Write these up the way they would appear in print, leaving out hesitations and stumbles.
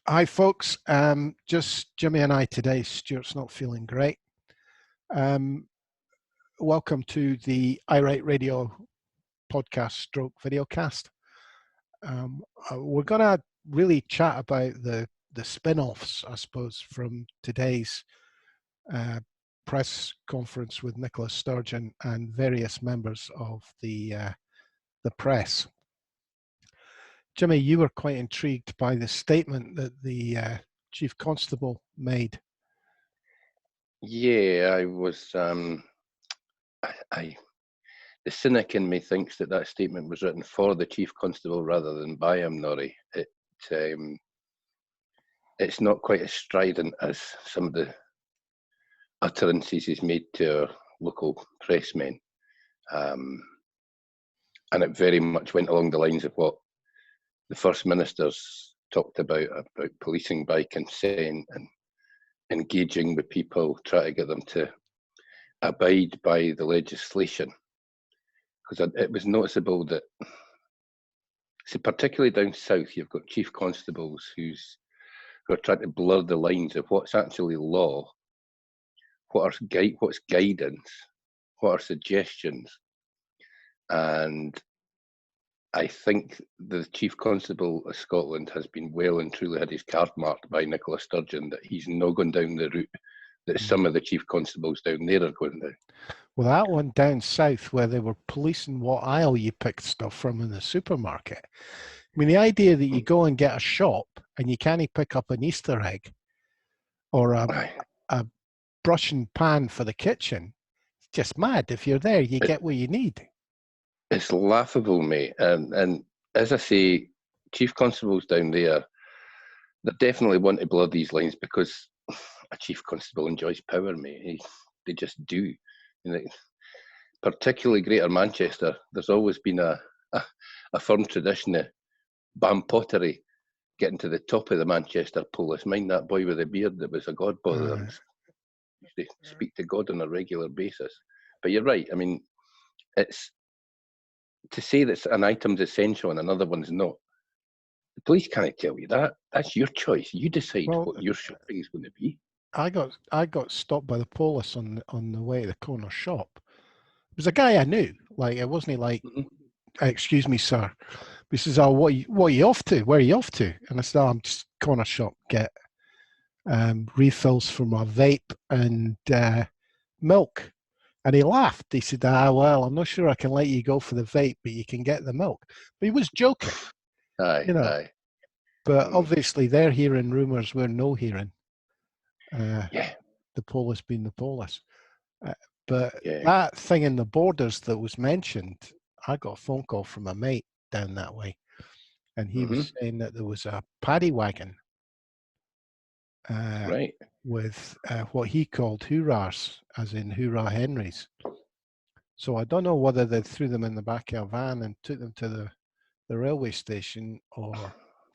Hi, folks. Just Jimmy and I today. Stuart's not feeling great. Um, Welcome to the iWrite Radio podcast stroke videocast. We're going to really chat about the spin-offs, I suppose, from today's press conference with Nicholas Sturgeon and various members of the press. Jimmy, you were quite intrigued by the statement that the Chief Constable made. Yeah, I was. I the cynic in me thinks that that statement was written for the chief constable rather than by him, Norrie. It's not quite as strident as some of the utterances he's made to our local pressmen, and it very much went along the lines of what the First Minister's talked about policing by consent and engaging with people, try to get them to abide by the legislation. Because it was noticeable that, so particularly down south, you've got chief constables who are trying to blur the lines of what's actually law, what's guidance, what are suggestions, and I think the chief constable of Scotland has been well and truly had his card marked by Nicholas Sturgeon that he's not gone down the route that some of the chief constables down there are going down. Well, that one down south where they were policing what aisle you picked stuff from in the supermarket. I mean, the idea that you go and get a shop and you can't pick up an Easter egg or a brush and pan for the kitchen, it's just mad. If you're there, you get what you need. It's laughable, mate. And as I say, chief constables down there, they definitely want to blur these lines because a chief constable enjoys power, mate. They just do. You know, particularly Greater Manchester, there's always been a firm tradition of Bam Pottery getting to the top of the Manchester police. Mind that boy with the beard that was a god bother and they speak to God on a regular basis. But you're right. I mean, it's to say that an item's essential and another one's not. The police can't tell you that. That's your choice. You decide what your shopping is going to be. I got stopped by the police on the way to the corner shop. It was a guy I knew. Like, it wasn't like, excuse me, sir. He says, "Oh, what are you off to? Where are you off to?" And I said, "Oh, I'm just corner shop, get refills for my vape and milk." And he laughed. He said, well, I'm not sure I can let you go for the vape, but you can get the milk. But he was joking, Aye. But obviously they're hearing rumours we're no hearing. Yeah. The polis being the polis. But that thing in the borders that was mentioned, I got a phone call from a mate down that way. And he was saying that there was a paddy wagon with what he called hoorahs, as in hoorah Henrys. So I don't know whether they threw them in the back of a van and took them to the railway station or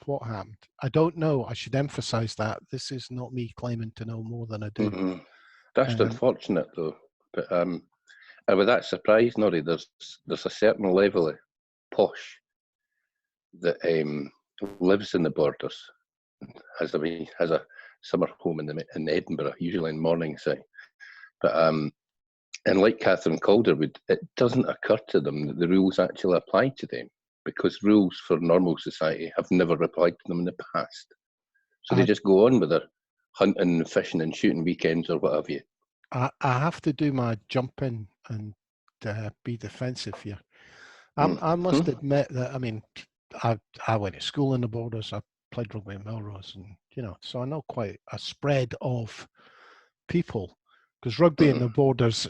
what happened. I don't know. I should emphasize that. This is not me claiming to know more than I do. That's unfortunate, though. But with that surprise, Norrie, there's a certain level of posh that lives in the borders, has a summer home in Edinburgh, usually in Morningside. But and like Catherine Calderwood, it doesn't occur to them that the rules actually apply to them because rules for normal society have never applied to them in the past. So they just go on with their hunting, fishing, and shooting weekends or what have you. I have to do my jump in and be defensive here. I must admit that, I mean, I went to school in the borders. I played rugby in Melrose, and so I know quite a spread of people because rugby in the borders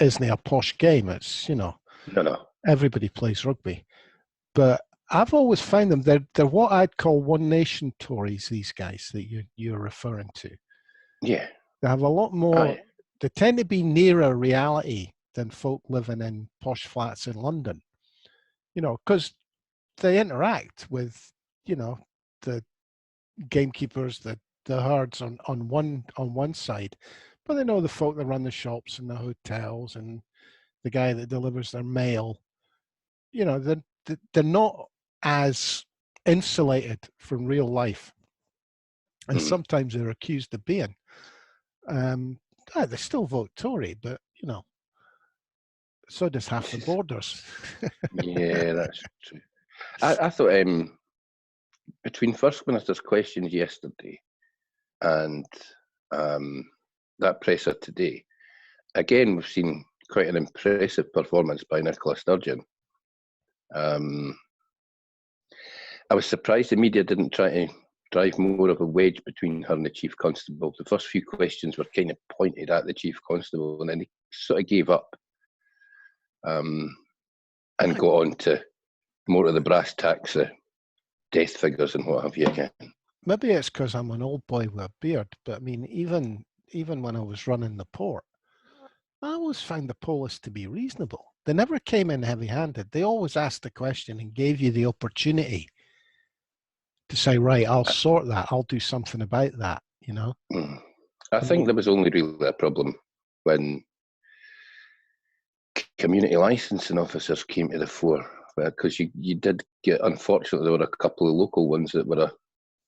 isn't a posh game. It's no. Everybody plays rugby, but I've always found them they're what I'd call one nation Tories. These guys that you're referring to, yeah, they have a lot more. They tend to be nearer reality than folk living in posh flats in London. Because they interact with the gamekeepers, the herds on one side, but they know the folk that run the shops and the hotels and the guy that delivers their mail. They're not as insulated from real life and sometimes they're accused of being. They still vote Tory, but you know, so does half the borders. Yeah, that's true. I thought between First Minister's questions yesterday and that presser today, again, we've seen quite an impressive performance by Nicholas Sturgeon. I was surprised the media didn't try to drive more of a wedge between her and the Chief Constable. The first few questions were kind of pointed at the Chief Constable, and then he sort of gave up and got on to more of the brass tacks, death figures and what have you again. Maybe it's because I'm an old boy with a beard, but I mean, even when I was running the port, I always found the police to be reasonable. They never came in heavy-handed. They always asked the question and gave you the opportunity to say, right, I'll sort that. I'll do something about that, you know? I think there was only really a problem when community licensing officers came to the fore, because you did get, unfortunately, there were a couple of local ones that were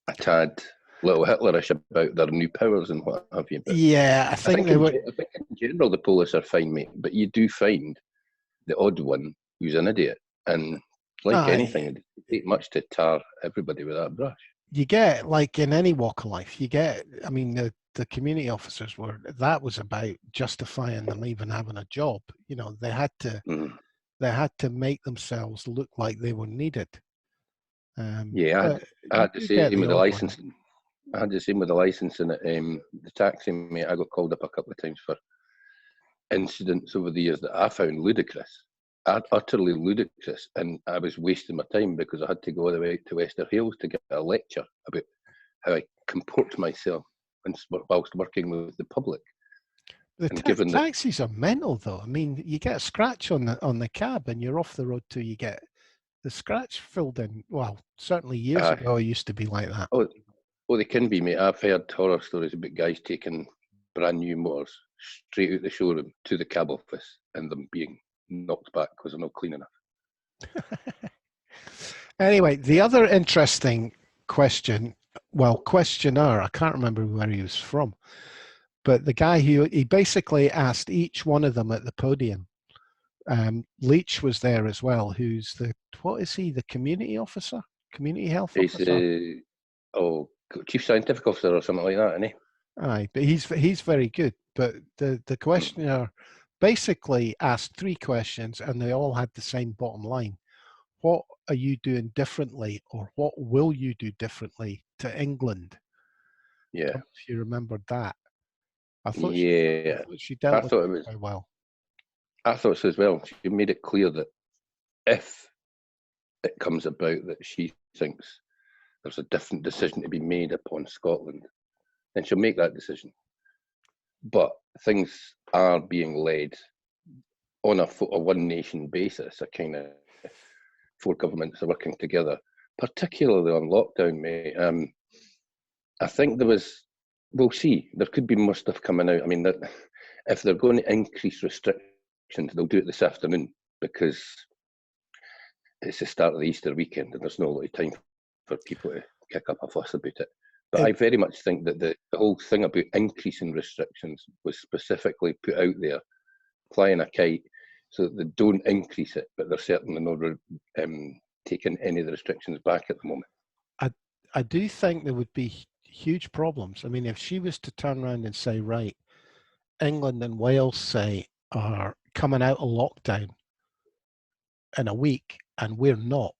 a tad little Hitlerish about their new powers and what have you. But yeah, I think they were. I think in general the police are fine, mate, but you do find the odd one who's an idiot, and like anything, it doesn't take much to tar everybody with that brush. You get, like in any walk of life, you get, I mean, the community officers that was about justifying them even having a job. You know, they had to make themselves look like they were needed. Yeah, I had the same with the licensing. I had the same with the licensing at the taxi, mate. I got called up a couple of times for incidents over the years that I found ludicrous, utterly ludicrous, and I was wasting my time because I had to go all the way to Wester Hailes to get a lecture about how I comport myself whilst working with the public. The taxis are mental, though. I mean, you get a scratch on the cab, and you're off the road till you get the scratch filled in. Well, certainly years ago, it used to be like that. Oh, they can be, mate. I've heard horror stories about guys taking brand new motors straight out the showroom to the cab office and them being knocked back because they're not clean enough. Anyway, the other interesting questioner, I can't remember where he was from, but the guy he basically asked each one of them at the podium. Leach was there as well, who's what is he, the community officer? Community health officer? Chief Scientific Officer or something like that, isn't he? Aye, but he's very good. But the questioner basically asked 3 questions, and they all had the same bottom line. What are you doing differently, or what will you do differently to England? Yeah. If you remembered that. I thought she dealt with it very well. I thought so as well. She made it clear that if it comes about that she thinks there's a different decision to be made upon Scotland, then she'll make that decision. But things are being led on a one nation basis, a kind of 4 governments are working together, particularly on lockdown, mate. I think we'll see, there could be more stuff coming out. I mean, that if they're going to increase restrictions, they'll do it this afternoon because it's the start of the Easter weekend and there's no lot of time for people to kick up a fuss about it. But I very much think that the whole thing about increasing restrictions was specifically put out there, flying a kite, so that they don't increase it, but they're certainly not taking any of the restrictions back at the moment. I do think there would be huge problems. I mean, if she was to turn around and say, right, England and Wales, say, are coming out of lockdown in a week and we're not,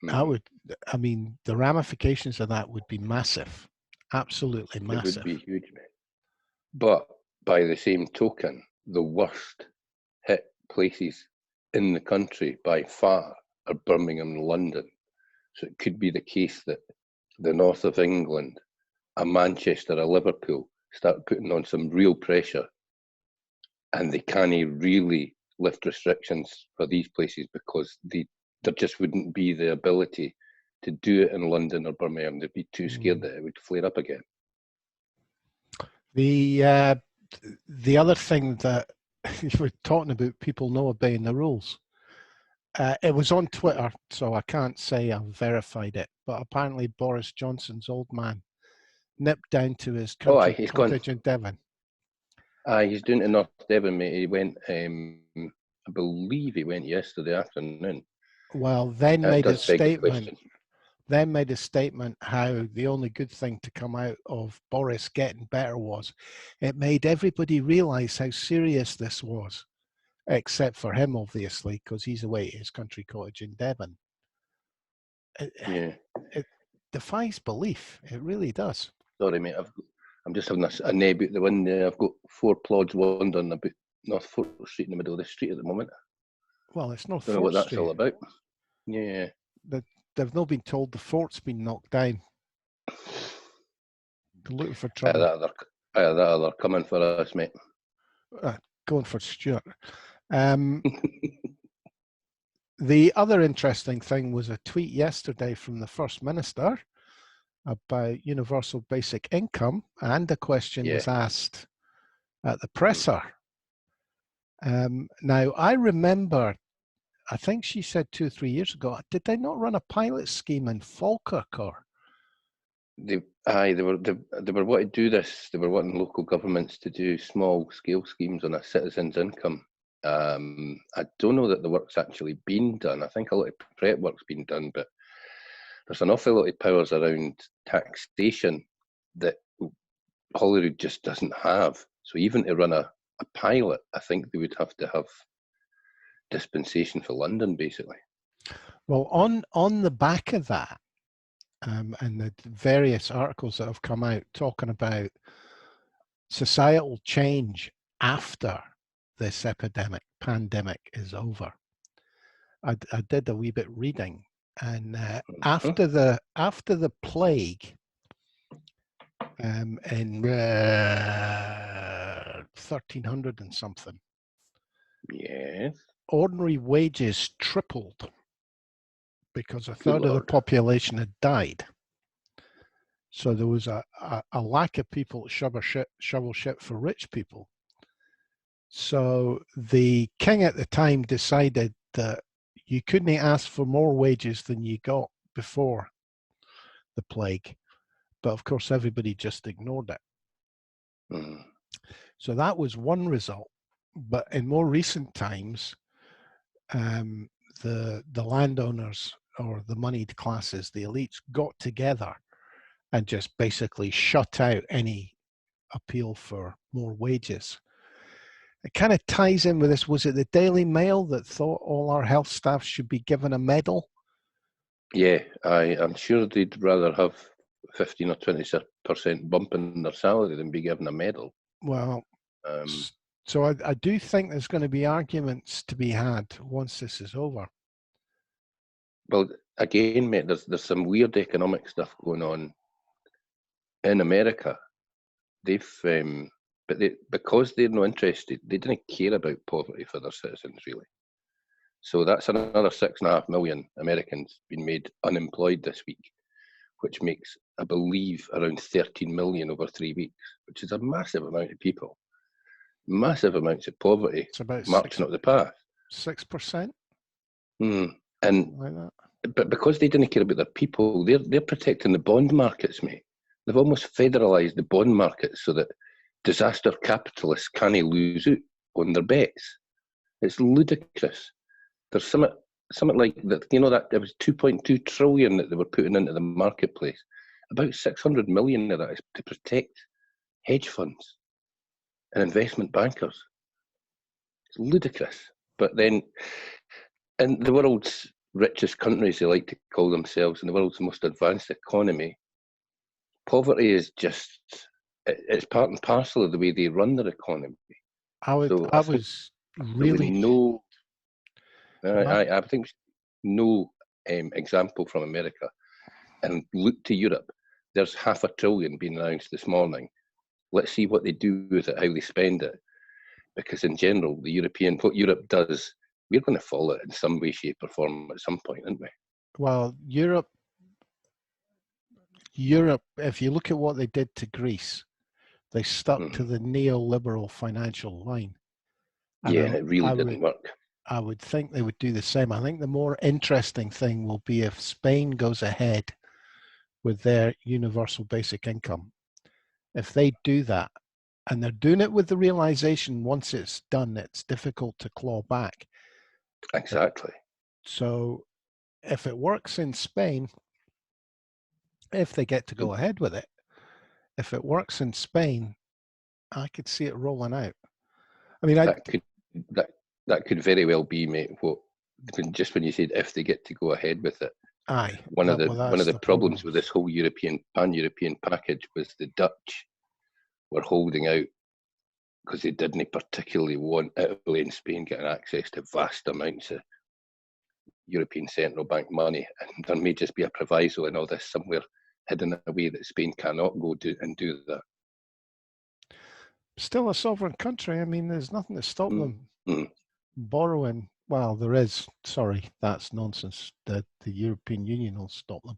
I mean, the ramifications of that would be massive. Absolutely massive. It would be huge, mate. But by the same token, the worst hit places in the country by far are Birmingham and London. So it could be the case that the north of England, a Manchester, a Liverpool, start putting on some real pressure and they can't really lift restrictions for these places because there just wouldn't be the ability to do it in London or Birmingham. They'd be too scared that it would flare up again. The other thing that you were talking about, people not obeying the rules. It was on Twitter, so I can't say I've verified it, but apparently Boris Johnson's old man nipped down to his Oh, aye, country he's gone. cottage in Devon. Aye, he's doing to North Devon, mate. He went, I believe he went yesterday afternoon. Well, then That made a does beg the statement. question. Then made a statement how the only good thing to come out of Boris getting better was it made everybody realise how serious this was, except for him, obviously, because he's away at his country cottage in Devon. Yeah. It defies belief. It really does. Sorry, mate. I'm just having a neb out the window. I've got 4 plods wandering about North Fort Street in the middle of the street at the moment. Well, it's North Don't know what Fort that's all Street. about. Yeah. They've not been told the fort's been knocked down. They're looking for Aye, trouble. that other coming for us, mate. Going for Stuart. The other interesting thing was a tweet yesterday from the First Minister about universal basic income, and a question was asked at the presser. Now, I remember, I think she said 2 or 3 years ago, did they not run a pilot scheme in Falkirk? Or They were wanting to do this. They were wanting local governments to do small scale schemes on a citizen's income. I don't know that the work's actually been done. I think a lot of prep work's been done, but there's an awful lot of powers around taxation that Holyrood just doesn't have. So even to run a pilot, I think they would have to have dispensation for London, basically. well, on the back of that, and the various articles that have come out talking about societal change after this pandemic is over. I did a wee bit reading, and after the plague, in 1300 and something, Yeah. ordinary wages tripled because a Good third of the Lord. population had died. So there was a lack of people to shovel shit for rich people. So the king at the time decided that you couldn't ask for more wages than you got before the plague. But of course, everybody just ignored it. Mm. So that was one result. But in more recent times, the landowners or the moneyed classes, the elites, got together and just basically shut out any appeal for more wages. It kind of ties in with this. Was it the Daily Mail that thought all our health staff should be given a medal? Yeah, I'm sure they'd rather have 15 or 20% bump in their salary than be given a medal. Well, Um, so I do think there's going to be arguments to be had once this is over. well, again, mate, there's some weird economic stuff going on in America. Because they're not interested, they didn't care about poverty for their citizens, really. So that's another 6.5 million Americans being made unemployed this week, which makes, I believe, around 13 million over 3 weeks, which is a massive amount of people, massive amounts of poverty It's about marching up the path. 6%, And like that. but because they didn't care about their people, they're protecting the bond markets, mate. They've almost federalised the bond markets so that disaster capitalists can't lose out on their bets. It's ludicrous. There's something like that. You know that it was 2.2 trillion that they were putting into the marketplace. About 600 million of that is to protect hedge funds and investment bankers. It's ludicrous. But then, in the world's richest countries, they like to call themselves, in the world's most advanced economy, poverty is it's part and parcel of the way they run their economy. I was really no, I think no example from America, and look to Europe. There's $500 billion being announced this morning. Let's see what they do with it, how they spend it, because in general, what Europe does, we're going to follow it in some way, shape, or form at some point, aren't we? Well, Europe, if you look at what they did to Greece, they stuck to the neoliberal financial line. And yeah, and it really didn't work. I would think they would do the same. I think the more interesting thing will be if Spain goes ahead with their universal basic income if they do that, and they're doing it with the realization once it's done, it's difficult to claw back. Exactly. So if it works in Spain, if they get to go ahead with it, if it works in Spain, I could see it rolling out. I mean, That could that could very well be, mate. Just when you said if they get to go ahead with it, aye, one of the that's the problems problem. with this whole pan-European package was the Dutch were holding out because they didn't particularly want Italy and Spain getting access to vast amounts of European Central Bank money, and there may just be a proviso in all this somewhere hidden away that Spain cannot go do that. Still a sovereign country. I mean, there's nothing to stop them Mm-hmm. borrowing. Well, there is. Sorry, that's nonsense. The European Union will stop them.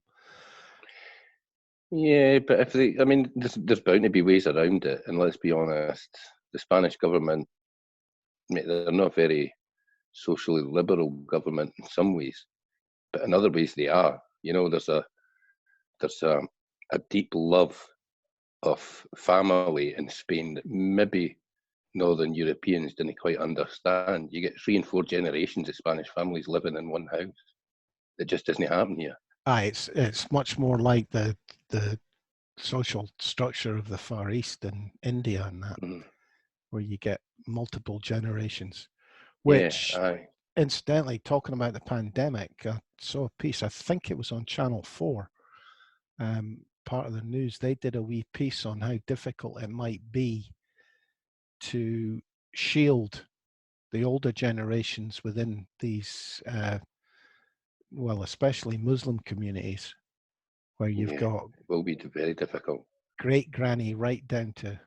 Yeah, but if they, I mean, there's bound to be ways around it. And let's be honest, the Spanish government, mate, they're not a very socially liberal government in some ways, but in other ways they are. You know, there's a deep love of family in Spain that maybe Northern Europeans didn't quite understand. You get 3 and 4 generations of Spanish families living in one house. It just doesn't happen here. Aye, it's much more like the social structure of the Far East and India and that, where you get multiple generations. Which, incidentally, talking about the pandemic, I saw a piece. I think it was on Channel 4. Part of the news, they did a wee piece on how difficult it might be to shield the older generations within these, well, especially Muslim communities, where you've got it will be very difficult. Great granny right down to,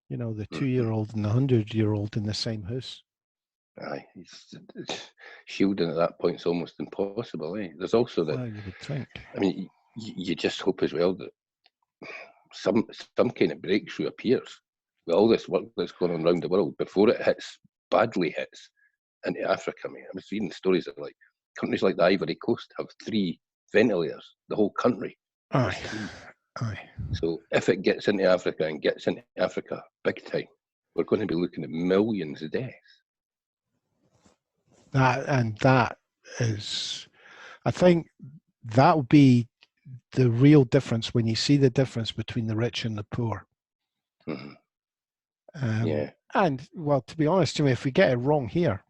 you know, the 2-year-old and the 100-year-old in the same house. Aye, it's shielding at that point is almost impossible. There's also that. Well, you would think. I mean, you just hope as well that some kind of breakthrough appears with all this work that's going on around the world before it badly hits into Africa. I mean, I was reading stories of like countries like the Ivory Coast have 3 ventilators, the whole country. Aye. Aye. So if it gets into Africa and gets into Africa big time, we're going to be looking at millions of deaths. That is, I think that will be the real difference when you see the difference between the rich and the poor. And well, to be honest, Jimmy, if we get it wrong here,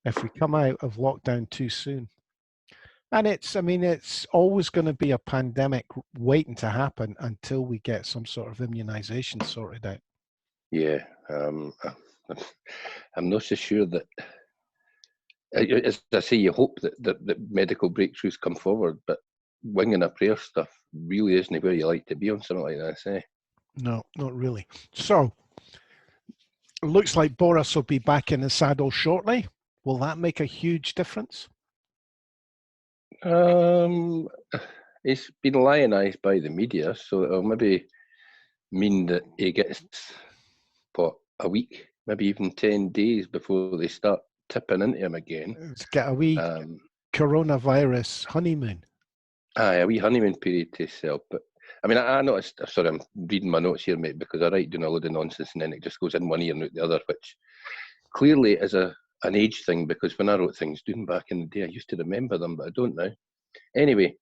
if we come out of lockdown too soon, and it's always going to be a pandemic waiting to happen until we get some sort of immunization sorted out. Yeah, I'm not so sure that. As I say, you hope that medical breakthroughs come forward, but winging a prayer stuff really isn't where you like to be on something like this, eh? No, not really. So, it looks like Boris will be back in the saddle shortly. Will that make a huge difference? He's been lionised by the media, so it'll maybe mean that he gets, a week, maybe even 10 days before they start tipping into him again. Let's get a wee coronavirus honeymoon. Aye, a wee honeymoon period to yourself. But I mean, I noticed. Sorry, I'm reading my notes here, mate, because I write doing a load of nonsense and then it just goes in one ear and out the other, which clearly is an age thing. Because when I wrote things doing back in the day, I used to remember them, but I don't now. Anyway,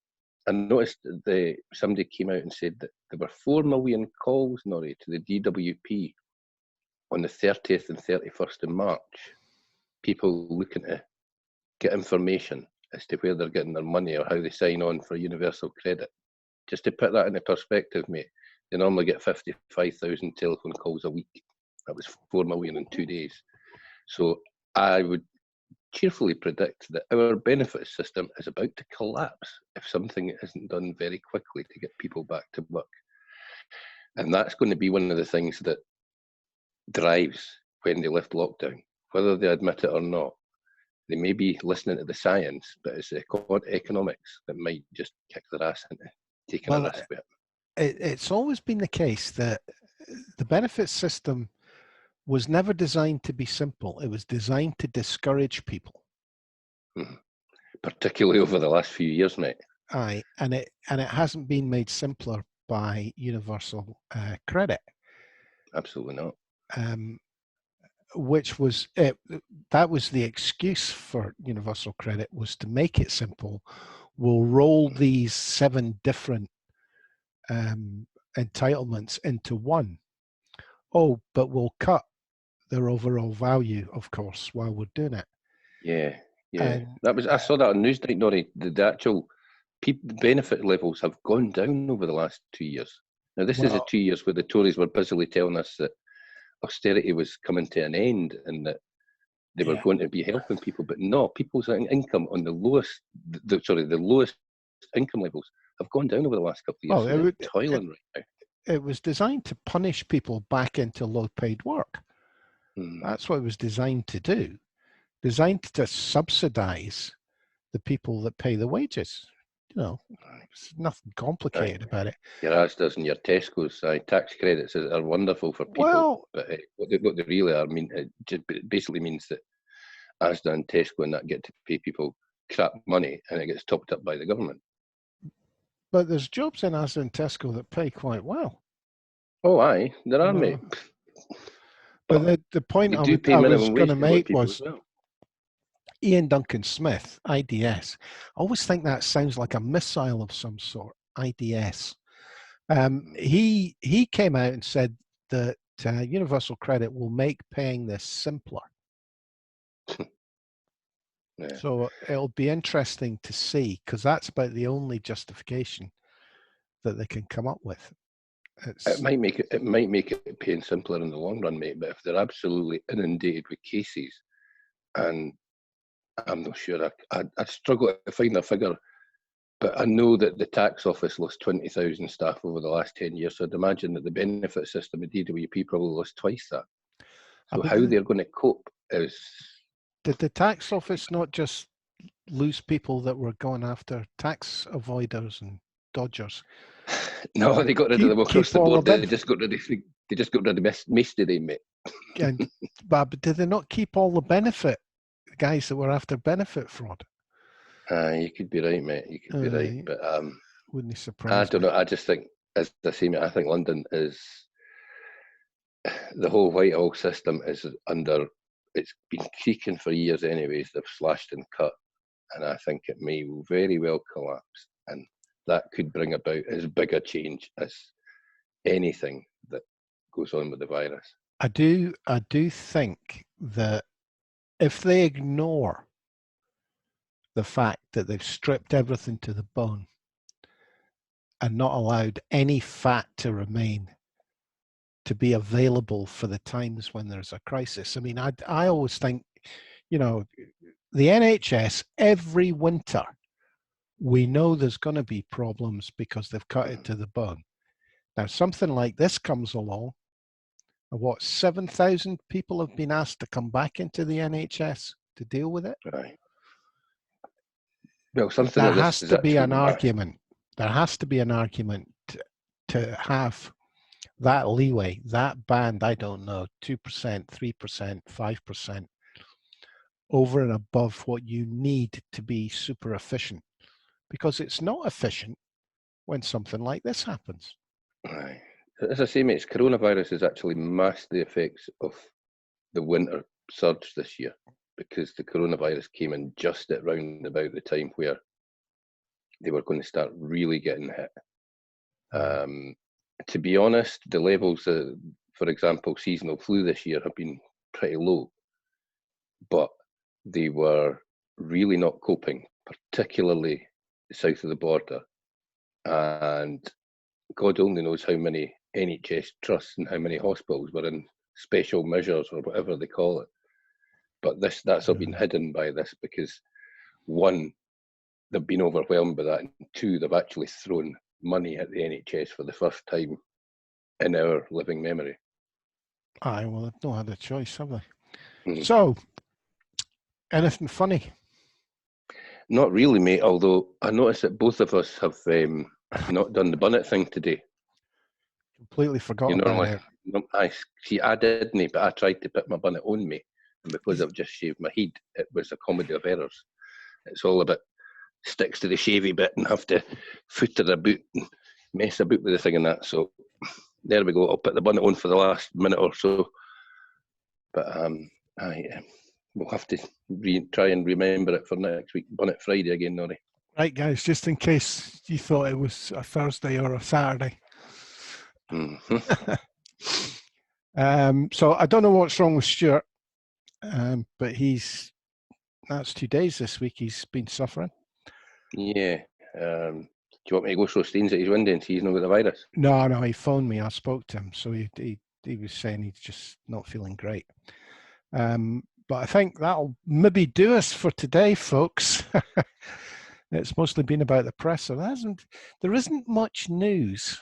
I noticed that somebody came out and said that there were 4 million calls, Norrie, to the DWP on the 30th and 31st of March. People looking to get information as to where they're getting their money or how they sign on for universal credit. Just to put that into perspective, mate, they normally get 55,000 telephone calls a week. That was 4 million in 2 days. So I would cheerfully predict that our benefit system is about to collapse if something isn't done very quickly to get people back to work. And that's going to be one of the things that drives when they lift lockdown, whether they admit it or not. They may be listening to the science, but it's economics that might just kick their ass into taking a risk with it. It's always been the case that the benefit system was never designed to be simple. It was designed to discourage people. Particularly over the last few years, mate. Aye, and it hasn't been made simpler by universal credit. Absolutely not. Which was it, that was the excuse for universal credit, was to make it simple. We'll roll these 7 different entitlements into one. Oh, but we'll cut their overall value, of course, while we're doing it. Yeah, And that was. I saw that on Newsnight, Norrie. The actual benefit levels have gone down over the last 2 years. Now, this is the well, 2 years where the Tories were busily telling us that austerity was coming to an end and that they were yeah. going to be helping people, but no, people's income on the lowest, the lowest income levels have gone down over the last couple of years. Well, So they're toiling right now. it was designed to punish people back into low-paid work. Mm. That's what it was designed to do. Designed to subsidize the people that pay the wages. You know, there's nothing complicated about it. Your Asda's and your Tesco's tax credits are wonderful for people, Well, but what they really are, I mean, it just basically means that Asda and Tesco and that get to pay people crap money, and it gets topped up by the government. but there's jobs in Asda and Tesco that pay quite well. Oh, aye, there are, mate. But the point they I do pay was minimum going wage to to a lot of make people was as well. Ian Duncan Smith, IDS. I always think that sounds like a missile of some sort, IDS. He came out and said that universal credit will make paying this simpler. Yeah. So it'll be interesting to see, because that's about the only justification that they can come up with. It might make it paying simpler in the long run, mate. But if they're absolutely inundated with cases, and I'm not sure, I struggle to find a figure, but I know that the tax office lost 20,000 staff over the last 10 years. So I'd imagine that the benefit system at DWP probably lost twice that. So how they're going to cope is. Did the tax office not just lose people that were going after tax avoiders and dodgers? No, they got rid of them across the board. They just got rid of most of them, mate. But did they not keep all the benefit, the guys that were after benefit fraud? You could be right, mate. You could be right, but wouldn't surprise I don't me. know. I just think, as I say, mate, I think London is, the whole Whitehall system is under. It's been creaking for years, anyways. They've slashed and cut, and I think it may very well collapse, and that could bring about as big a change as anything that goes on with the virus. I do think that if they ignore the fact that they've stripped everything to the bone and not allowed any fat to remain to be available for the times when there's a crisis. I mean, I always think, you know, the NHS every winter, we know there's going to be problems because they've cut it to the bone. Now, something like this comes along, what, 7,000 people have been asked to come back into the NHS to deal with it? Right. Well, something There like this has is to be an actually argument. There has to be an argument to have that leeway, that band, I don't know, 2%, 3%, 5%, over and above what you need to be super efficient. Because it's not efficient when something like this happens. Right. As I say, mate, coronavirus has actually masked the effects of the winter surge this year, because the coronavirus came in just at round about the time where they were going to start really getting hit. To be honest, the levels, for example, seasonal flu this year have been pretty low, but they were really not coping, particularly south of the border. And God only knows how many NHS trusts and how many hospitals were in special measures or whatever they call it. But that's all been hidden by this, because one, they've been overwhelmed by that, and two, they've actually thrown money at the NHS for the first time in our living memory. Aye, well, they've not had a choice, have they? Mm. So, anything funny? Not really, mate, although I noticed that both of us have not done the bonnet thing today. Completely forgot about it. I didn't, but I tried to put my bonnet on me, and because I've just shaved my head, it was a comedy of errors. It's all about sticks to the shavy bit and have to foot to the boot and mess about with the thing and that. So there we go. I'll put the bonnet on for the last minute or so. But we'll have to try and remember it for next week. Bonnet Friday again, Norrie. Right, guys, just in case you thought it was a Thursday or a Saturday. So I don't know what's wrong with Stuart, but that's 2 days this week he's been suffering. Yeah. Do you want me to go show Steens at his window and see he's not got the virus? No, he phoned me. I spoke to him, so he was saying he's just not feeling great. But I think that'll maybe do us for today, folks. It's mostly been about the press, so there isn't much news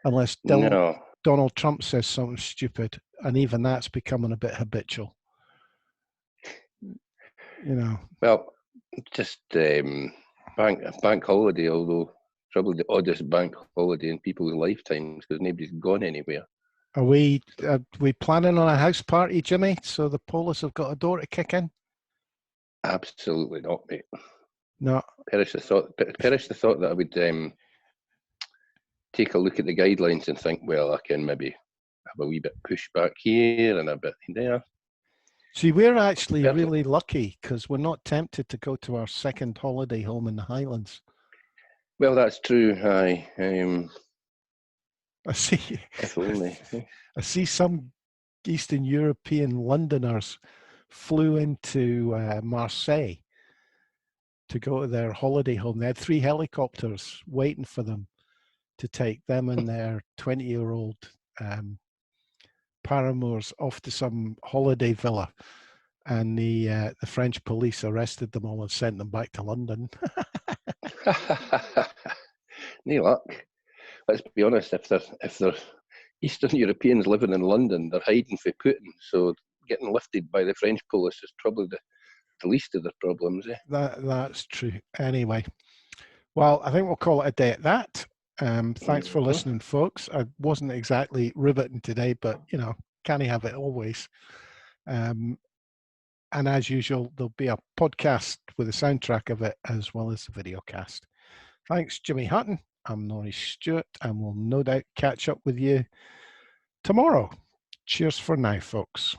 unless Donald Trump says something stupid, and even that's becoming a bit habitual. Well, just bank holiday, although probably the oddest bank holiday in people's lifetimes because nobody's gone anywhere. Are we planning on a house party, Jimmy? So the Polish have got a door to kick in? Absolutely not, mate. No. Perish the thought that I would take a look at the guidelines and think, well, I can maybe have a wee bit push back here and a bit there. See, we're actually really lucky because we're not tempted to go to our second holiday home in the Highlands. Well, that's true. I see. If only. I see some Eastern European Londoners flew into Marseille to go to their holiday home. They had 3 helicopters waiting for them to take them and their 20-year-old paramours off to some holiday villa, and the French police arrested them all and sent them back to London. No luck. Let's be honest. If they're Eastern Europeans living in London, they're hiding for Putin. So getting lifted by the French police is probably the least of their problems. That's true. Anyway, well, I think we'll call it a day at that. Thanks for listening, folks. I wasn't exactly riveting today, but can't have it always. And as usual, there'll be a podcast with a soundtrack of it as well as the video cast. Thanks, Jimmy Hutton. I'm Norrie Stewart, and we'll no doubt catch up with you tomorrow. Cheers for now, folks.